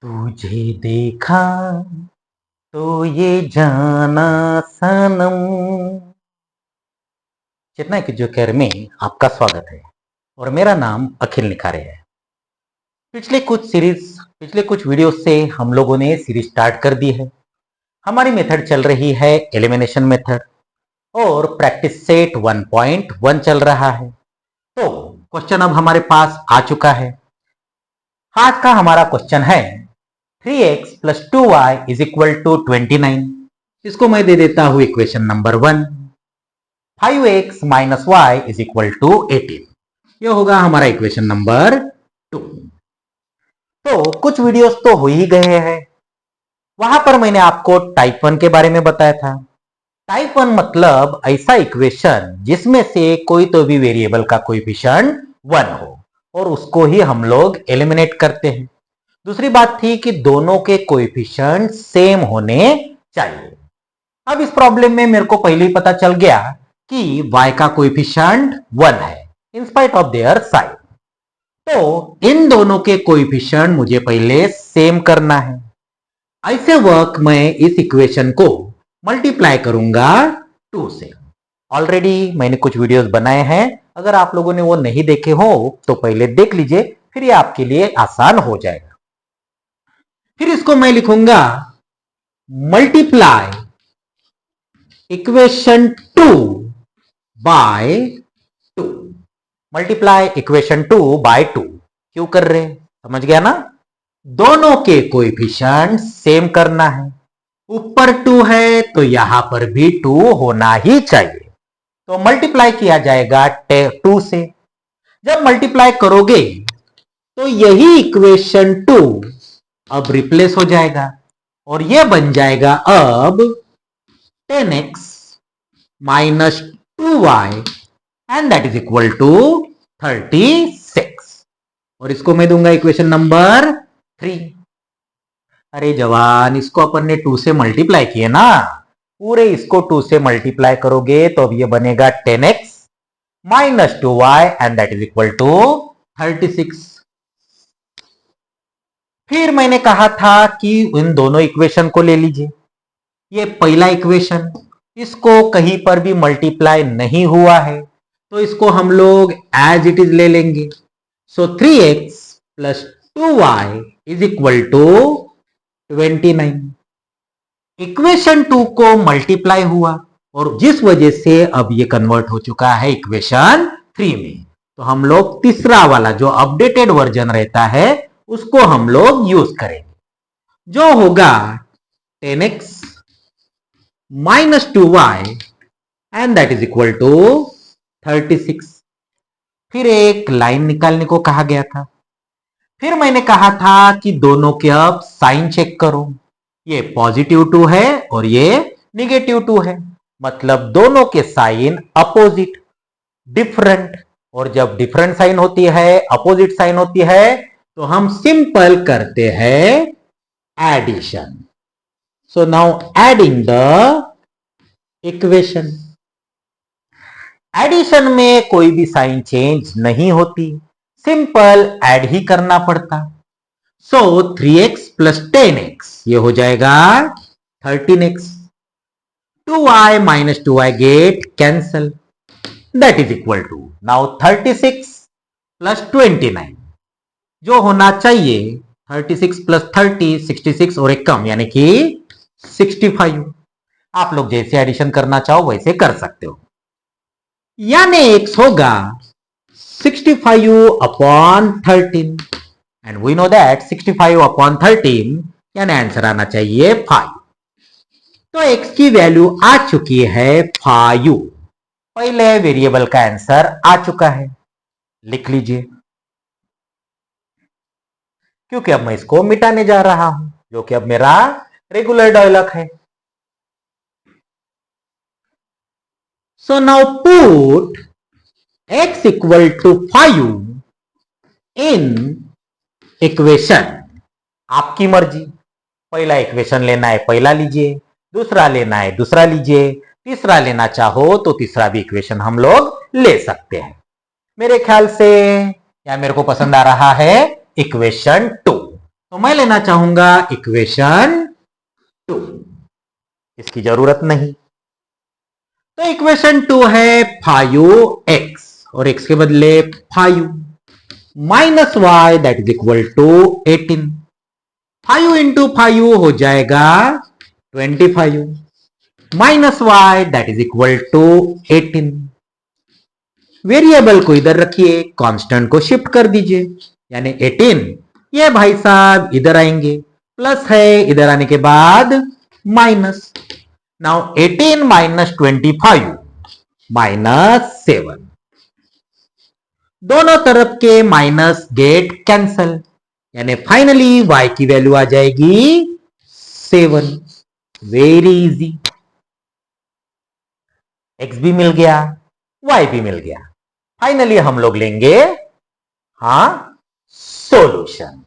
तुझे देखा तो ये जाना सनम। चेतना की जो कैर में आपका स्वागत है और मेरा नाम अखिल निखारे है। पिछले कुछ वीडियो से हम लोगों ने सीरीज स्टार्ट कर दी है। हमारी मेथड चल रही है एलिमिनेशन मेथड और प्रैक्टिस सेट 1.1 चल रहा है। तो क्वेश्चन अब हमारे पास आ चुका है। आज का हमारा क्वेश्चन है 3x plus 2y is equal to 29। इसको मैं दे देता हूं equation number 1। 5x minus y is equal to 18। यह होगा हमारा इक्वेशन नंबर 2। तो कुछ वीडियोस तो हो ही गए हैं। वहां पर मैंने आपको टाइप 1 के बारे में बताया था। टाइप 1 मतलब ऐसा इक्वेशन जिसमें से कोई तो भी वेरिएबल का कोएफिशिएंट 1 हो और उसको ही हम लोग एलिमिनेट करते हैं। दूसरी बात थी कि दोनों के कोएफिशिएंट सेम होने चाहिए। अब इस प्रॉब्लम में मेरे को पहले ही पता चल गया कि y का कोएफिशिएंट 1 है in spite of their sign. तो इन दोनों के कोएफिशिएंट मुझे पहले सेम करना है। ऐसे वर्क मैं इस इक्वेशन को मल्टीप्लाई करूंगा 2 से। ऑलरेडी मैंने कुछ वीडियोस बनाए हैं, अगर आप लोगों ने वो नहीं देखे हो तो पहले देख लीजिए, फिर ये आपके लिए आसान हो जाएगा। फिर इसको मैं लिखूंगा multiply equation 2 by 2। Multiply equation 2 by 2 क्यों कर रहे हैं, समझ गया ना। दोनों के कोएफिशिएंट सेम करना है। ऊपर 2 है तो यहां पर भी 2 होना ही चाहिए। तो मल्टीप्लाई किया जाएगा 2 से। जब मल्टीप्लाई करोगे तो यही इक्वेशन 2 अब रिप्लेस हो जाएगा और यह बन जाएगा अब 10x minus 2y and that is equal to 36। और इसको मैं दूंगा इक्वेशन नंबर 3। अरे जवान, इसको अपन ने 2 से मल्टीप्लाई किए ना, पूरे इसको 2 से मल्टीप्लाई करोगे तो अब ये बनेगा 10x minus 2y and that is equal to 36। फिर मैंने कहा था कि इन दोनों इक्वेशन को ले लीजिए। ये पहला इक्वेशन, इसको कहीं पर भी मल्टीप्लाई नहीं हुआ है तो इसको हम लोग एज इट इज ले लेंगे। So 3x plus 2y is equal to 29। Equation 2 को मल्टीप्लाई हुआ और जिस वजह से अब ये कन्वर्ट हो चुका है इक्वेशन 3 में। तो हम लोग तीसरा वाला जो अपडेटेड वर्जन रहता है उसको हम लोग यूज करेंगे, जो होगा 10x minus 2y and that is equal to 36। फिर एक लाइन निकालने को कहा गया था। फिर मैंने कहा था कि दोनों के अब साइन चेक करो। ये पॉजिटिव 2 है और ये निगेटिव 2 है, मतलब दोनों के साइन अपोजिट, डिफरेंट। और जब डिफरेंट साइन होती है, अपोजिट साइन होती है, तो हम सिंपल करते हैं addition. So now adding the equation. Addition में कोई भी साइन चेंज नहीं होती, सिंपल ऐड ही करना पड़ता। सो 3x प्लस 10x ये हो जाएगा 13x। 2y minus 2y get cancel, that is equal to now 36 plus 29। जो होना चाहिए 36 प्लस 30 66 और एक कम यानी कि 65। आप लोग जैसे एडिशन करना चाहो वैसे कर सकते हो। यानी x होगा 65 upon 13 and we know that 65 upon 13 यानी आंसर आना चाहिए 5। तो x की वैल्यू आ चुकी है 5। पहले वेरिएबल का आंसर आ चुका है, लिख लीजिए, क्योंकि अब मैं इसको मिटाने जा रहा हूं, जो कि अब मेरा रेगुलर डायलॉग है। So now put x equal to 5 in equation. आपकी मर्जी, पहला इक्वेशन लेना है पहला लीजिए, दूसरा लेना है दूसरा लीजिए, तीसरा लेना चाहो तो तीसरा भी इक्वेशन हम लोग ले सकते हैं। मेरे ख्याल से या मेरे को पसंद आ रहा है इक्वेशन 2। तो मैं लेना चाहूंगा इक्वेशन 2, इसकी जरूरत नहीं। तो इक्वेशन 2 है 5x और x के बदले 5 minus y that is equal to 18। 5 into 5 हो जाएगा 25 minus y that is equal to 18। Variable को इधर रखिए, कांस्टेंट को शिफ्ट कर दीजिए, यानी 18 ये भाई साहब इधर आएंगे, प्लस है इधर आने के बाद माइनस। नाउ 18 माइनस 25 माइनस 7, दोनों तरफ के माइनस गेट कैंसल, यानी फाइनली y की वैल्यू आ जाएगी 7। वेरी इजी, x भी मिल गया, y भी मिल गया। फाइनली हम लोग लेंगे सॉल्यूशन।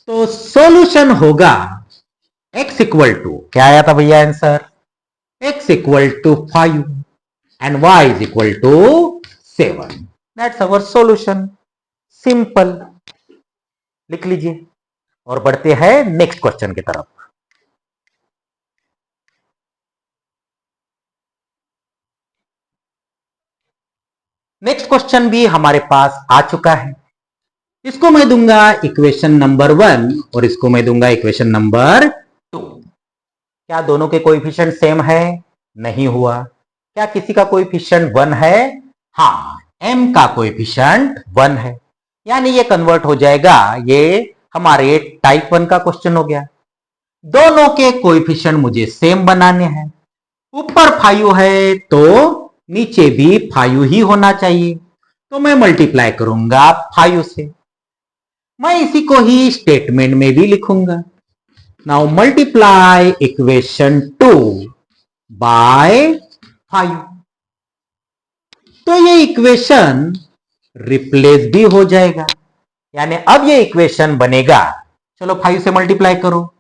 तो सॉल्यूशन होगा x इक्वल टू, क्या आया था भैया answer, x equal to 5 and y is equal to 7। That's our solution, simple. लिख लीजिए और बढ़ते हैं नेक्स्ट क्वेश्चन की तरफ। नेक्स्ट क्वेश्चन भी हमारे पास आ चुका है। इसको मैं दूंगा इक्वेशन नंबर 1 और इसको मैं दूंगा इक्वेशन नंबर 2। क्या दोनों के कोएफिशिएंट सेम है? नहीं हुआ। क्या किसी का कोएफिशिएंट 1 है? हाँ, m का कोएफिशिएंट 1 है, यानी ये कन्वर्ट हो जाएगा, ये हमारे टाइप 1 का क्वेश्चन हो गया। दोनों के कोएफिशिएंट मुझे सेम बनाने हैं। ऊपर 5 है तो नीचे भी 5 ही होना चाहिए, तो मैं मल्टीप्लाई करूंगा 5 से। मैं इसी को ही स्टेटमेंट में भी लिखूंगा। नाउ मल्टीप्लाई इक्वेशन 2 बाय 5, तो ये इक्वेशन रिप्लेस भी हो जाएगा, यानी अब ये इक्वेशन बनेगा, चलो 5 से मल्टीप्लाई करो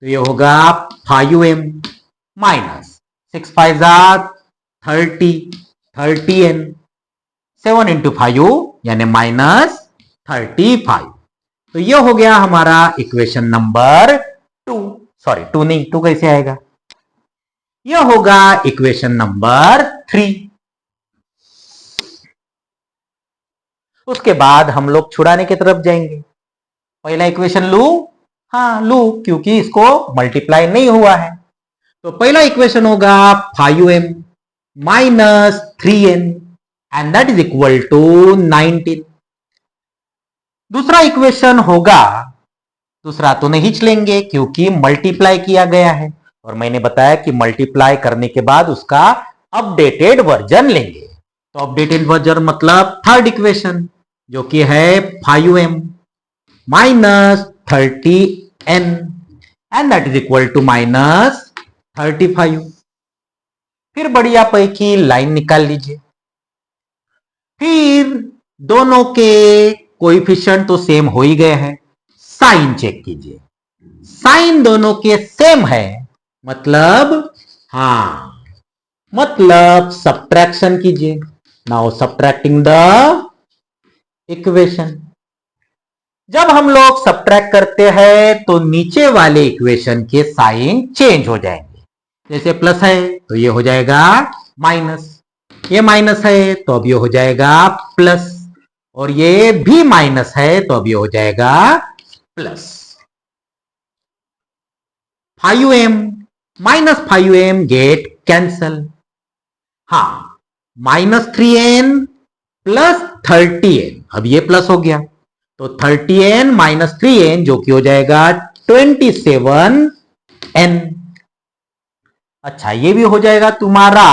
तो ये होगा 5m माइनस 6 5 30 30n, 7 इंटू 5 यानी माइनस 35। तो ये हो गया हमारा इक्वेशन नंबर 2। सॉरी 2 नहीं, 2 कैसे आएगा, यह होगा इक्वेशन नंबर 3। उसके बाद हम लोग छुड़ाने की तरफ जाएंगे। पहला इक्वेशन लू, हाँ लू, क्योंकि इसको मल्टीप्लाई नहीं हुआ है। तो पहला इक्वेशन होगा 5m minus 3n and that is equal to 19। दूसरा इक्वेशन होगा, दूसरा तो नहीं लेंगे क्योंकि मल्टीप्लाई किया गया है, और मैंने बताया कि मल्टीप्लाई करने के बाद उसका अपडेटेड वर्जन लेंगे। तो अपडेटेड वर्जन मतलब थर्ड इक्वेशन, जो कि है 5m minus 30n and that is equal to minus 35। फिर बढ़िया पैकी लाइन निकाल लीजिए। फिर दोनों के कोएफिशिएंट तो सेम हो ही गए हैं, साइन चेक कीजिए। साइन दोनों के सेम है, मतलब मतलब सब्ट्रैक्शन कीजिए। Now subtracting the equation. जब हम लोग सब्ट्रैक्ट करते हैं तो नीचे वाले इक्वेशन के साइन चेंज हो जाएंगे। जैसे प्लस है तो ये हो जाएगा माइनस, ये माइनस है तो अब ये हो जाएगा प्लस, और ये भी माइनस है तो अब ये हो जाएगा plus. 5m minus 5m get cancel, minus 3n plus 30n, अब ये प्लस हो गया तो 30n माइनस 3n जो कि हो जाएगा 27n। अच्छा, ये भी हो जाएगा तुम्हारा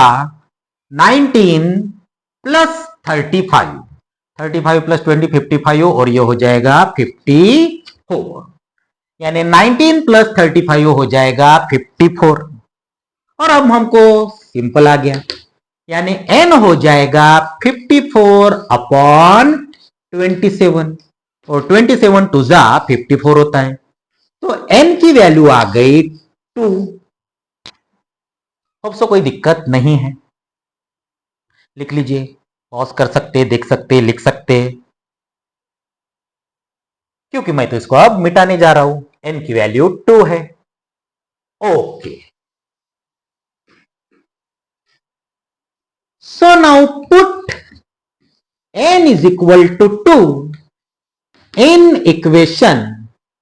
19 प्लस 35, 35 प्लस 20 55, और ये हो जाएगा 54, यानी 19 प्लस 35 हो जाएगा 54। और अब हमको सिंपल आ गया, यानी n हो जाएगा 54 अपॉन 27, और 27 टू जा 54 होता है, तो n की वैल्यू आ गई 2। अब सो कोई दिक्कत नहीं है, लिख लीजिए, पॉज कर सकते, देख सकते, लिख सकते। क्योंकि मैं तो इसको अब मिटाने जा रहा हूं। n की वैल्यू 2 है। Okay, so now put n is equal to 2 in equation,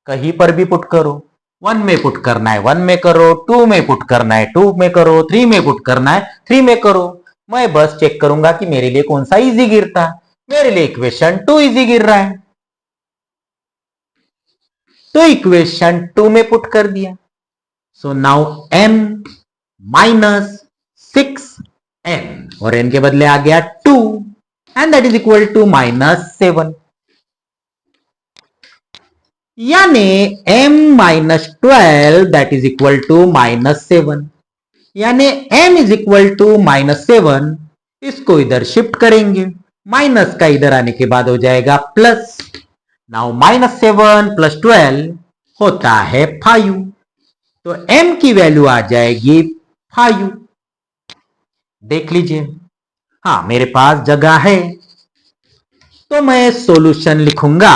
कहीं पर भी पुट करो। 1 में पुट करना है 1 में करो, 2 में पुट करना है 2 में करो, 3 में पुट करना है 3 में करो। मैं बस चेक करूंगा कि मेरे लिए कौन सा इजी गिरता। मेरे लिए इक्वेशन 2 इजी गिर रहा है, तो इक्वेशन 2 में पुट कर दिया। So now m minus 6n, और n के बदले आ गया 2, and that is equal to -7, यानी m minus 12 that is equal to -7, यानी m इज इक्वल टू -7। इसको इधर शिफ्ट करेंगे, माइनस का इधर आने के बाद हो जाएगा प्लस। नाउ -7 प्लस 12 होता है 5, तो m की वैल्यू आ जाएगी 5। देख लीजिए, हाँ मेरे पास जगह है, तो मैं सॉल्यूशन लिखूंगा।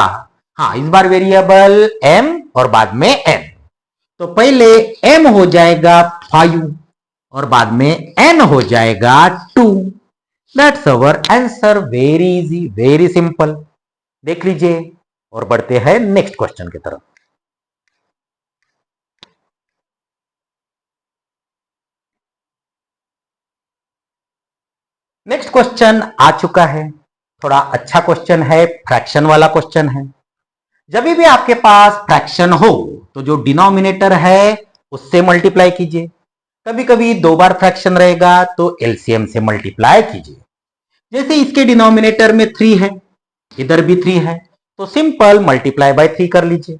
हाँ, इस बार वेरिएबल m और बाद में n, तो पहले m हो जाएगा 5 और बाद में n हो जाएगा 2। That's our answer, very easy, very simple. देख लीजिए, और बढ़ते हैं नेक्स्ट क्वेश्चन की तरफ। नेक्स्ट क्वेश्चन आ चुका है, थोड़ा अच्छा क्वेश्चन है, फ्रैक्शन वाला क्वेश्चन है। जब भी आपके पास फ्रैक्शन हो तो जो डिनोमिनेटर है उससे मल्टीप्लाई कीजिए। कभी कभी 2 बार फ्रैक्शन रहेगा तो एलसीएम से मल्टीप्लाई कीजिए। जैसे इसके डिनोमिनेटर में 3 है, इधर भी 3 है, तो सिंपल मल्टीप्लाई बाय 3 कर लीजिए।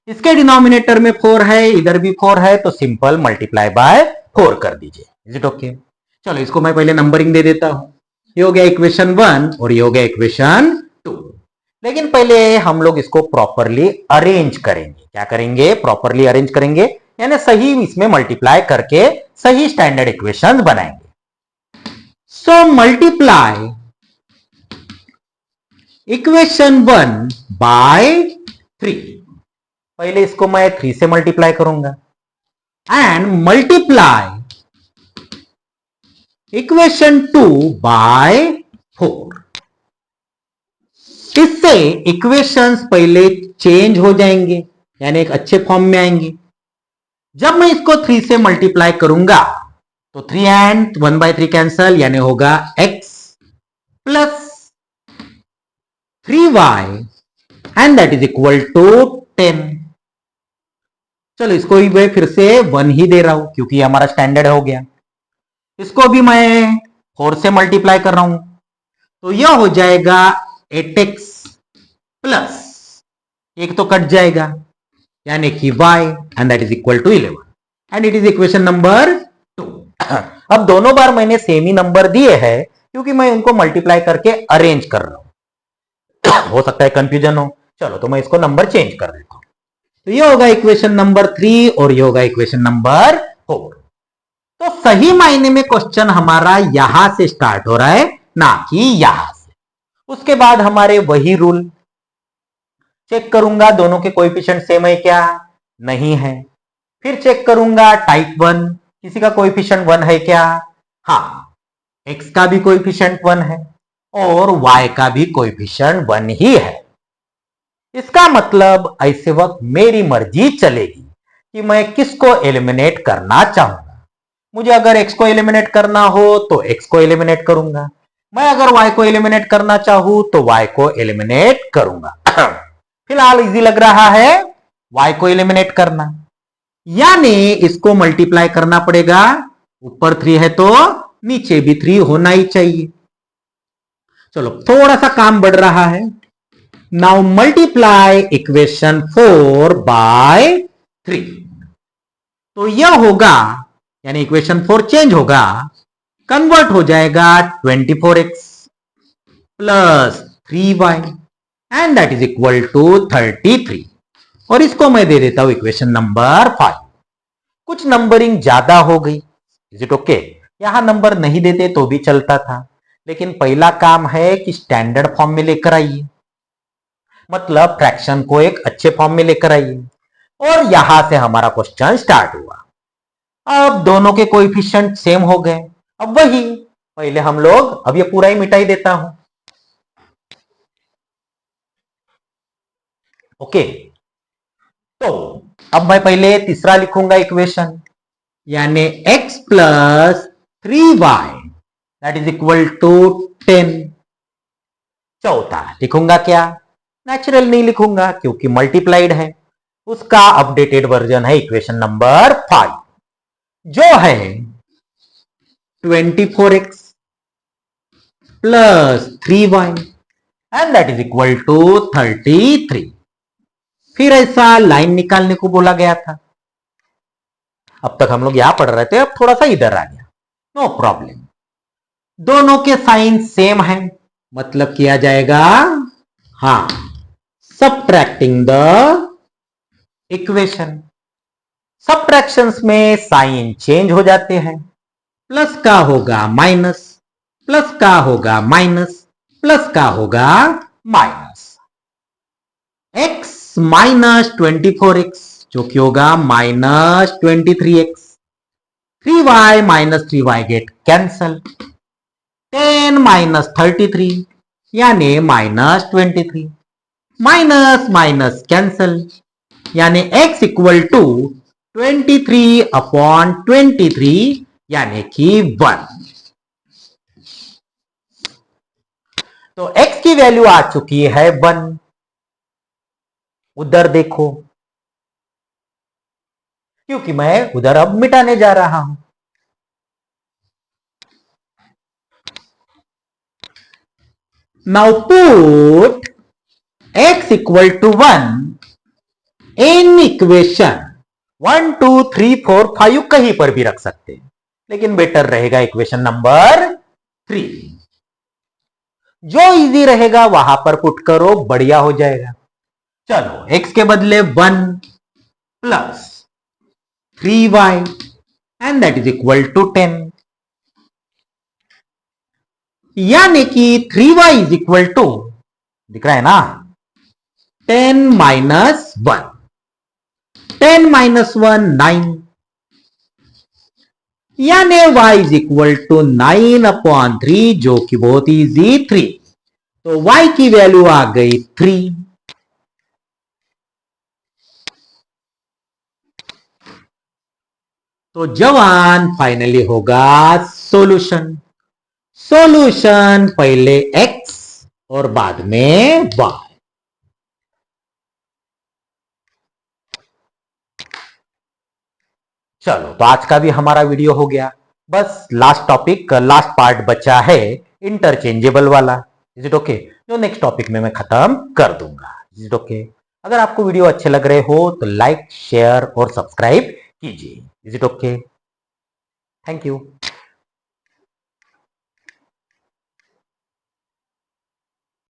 इसके डिनोमिनेटर में 4 है, इधर भी 4 है, तो सिंपल मल्टीप्लाई बाय 4 कर दीजिए। Is it okay? चलो इसको मैं पहले नंबरिंग दे देता हूं। ये हो गया इक्वेशन 1 और ये हो गया इक्वेशन 2। लेकिन पहले हम लोग इसको प्रॉपरली अरेंज करेंगे। क्या करेंगे? प्रॉपरली अरेंज करेंगे, यानी सही इसमें मल्टीप्लाई करके सही स्टैंडर्ड इक्वेशंस बनाएंगे। So multiply equation 1 by 3। पहले इसको मैं 3 से मल्टीप्लाई करूंगा, एंड मल्टीप्लाई इक्वेशन 2 बाय 4। इससे इक्वेशंस पहले चेंज हो जाएंगे, यानी एक अच्छे फॉर्म में आएंगे। जब मैं इसको 3 से मल्टीप्लाई करूंगा तो 3 एंड 1 बाय 3 कैंसल, यानी होगा x plus 3y and that is equal to 10। चलो इसको ही मैं फिर से 1 ही दे रहा हूं क्योंकि हमारा स्टैंडर्ड हो गया। इसको भी मैं 4 से मल्टीप्लाई कर रहा हूं, तो यह हो जाएगा 8x प्लस, एक तो कट जाएगा, यानी कि y and that is equal to 11, and it is equation number 2। अब दोनों बार मैंने सेम ही नंबर दिए हैं क्योंकि मैं उनको मल्टीप्लाई करके अरेंज कर रहा हूं। हो सकता है कंफ्यूजन हो, चलो तो मैं इसको नंबर चेंज कर देता हूं। तो ये होगा इक्वेशन नंबर 3 और ये होगा इक्वेशन नंबर 4। तो सही मायने में क्वेश्चन हमारा यहां से स्टार्ट हो रहा है, ना कि यहां से। उसके बाद हमारे वही रूल चेक करूंगा, दोनों के कोएफिशिएंट सेम है क्या? नहीं है। फिर चेक करूंगा टाइप 1, किसी का कोएफिशिएंट 1 है क्या? हाँ, x का भी कोएफिशिएंट 1 है और y का भी कोएफिशिएंट 1 ही है। इसका मतलब ऐसे वक्त मेरी मर्जी चलेगी कि मैं किसको एलिमिनेट करना चाहूंगा। मुझे अगर x को एलिमिनेट करना हो तो x को एलिमिनेट करूंगा, मैं अगर y को एलिमिनेट करना चाहूं तो y को एलिमिनेट करूंगा। फिलहाल इजी लग रहा है y को एलिमिनेट करना, यानी इसको मल्टीप्लाई करना पड़ेगा। ऊपर 3 है तो नीचे भी 3 होना ही चाहिए। चलो थोड़ा सा काम बढ़ रहा है। नाउ मल्टीप्लाई इक्वेशन 4 बाय 3, तो यह होगा, यानी इक्वेशन 4 चेंज होगा, कन्वर्ट हो जाएगा 24x plus 3y and that is equal to 33। और इसको मैं दे देता हूं इक्वेशन नंबर 5। कुछ नंबरिंग ज्यादा हो गई, इज इट ओके? यहां नंबर नहीं देते तो भी चलता था, लेकिन पहला काम है कि स्टैंडर्ड फॉर्म में लेकर आइए। मतलब फ्रैक्शन को एक अच्छे फॉर्म में लेकर आइए। और यहां से हमारा क्वेश्चन स्टार्ट हुआ। अब दोनों के कोएफिशिएंट सेम हो गए। अब वही पहले हम लोग, अब ये पूरा ही मिटा ही देता हूं। ओके, तो अब मैं पहले तीसरा लिखूंगा इक्वेशन, यानी x plus 3y that is equal to 10। चौथा लिखूंगा क्या? नेचुरल नहीं लिखूंगा क्योंकि मल्टीप्लाइड है। उसका अपडेटेड वर्जन है इक्वेशन नंबर 5, जो है 24x plus 3y and that is equal to 33। फिर ऐसा लाइन निकालने को बोला गया था। अब तक हम लोग यहां पढ़ रहे थे, अब थोड़ा सा इधर आ गया, नो प्रॉब्लम। दोनों के साइन सेम है, मतलब किया जाएगा हाँ, सबट्रैक्टिंग द इक्वेशन। सबट्रैक्शंस में साइन चेंज हो जाते हैं। प्लस का होगा माइनस, प्लस का होगा माइनस, प्लस का होगा माइनस। x माइनस 24x जो कि होगा minus 23x। 3y minus 3y get cancel. 10 minus 33 यानी माइनस 23। माइनस माइनस कैंसल, यानी x इक्वल टू 23 अपॉन 23 यानी कि 1। तो x की वैल्यू आ चुकी है 1। उधर देखो, क्योंकि मैं उधर अब मिटाने जा रहा हूं। Now put x equal to 1 in equation 1 2 3 4 5 कहीं पर भी रख सकते हैं, लेकिन बेटर रहेगा इक्वेशन नंबर 3। जो इजी रहेगा वहां पर पुट करो, बढ़िया हो जाएगा। चलो, x के बदले 1 plus 3y and that is equal to 10, यानी कि 3y इज इक्वल टू, दिख रहा है ना, 10 माइनस 1। 10 माइनस 1 9, यानी y is equal to 9 upon 3 जो कि बहुत इजी 3। तो y की वैल्यू आ गई 3। तो जवान फाइनली होगा सॉल्यूशन। सॉल्यूशन पहले x और बाद में y। चलो, तो आज का भी हमारा वीडियो हो गया। बस लास्ट टॉपिक, लास्ट पार्ट बचा है इंटरचेंजेबल वाला। Is it okay? जो नेक्स्ट टॉपिक में मैं खत्म कर दूंगा। Is it okay? अगर आपको वीडियो अच्छे लग रहे हो तो लाइक, शेयर और सब्सक्राइब कीजिए। Is it okay? Thank you.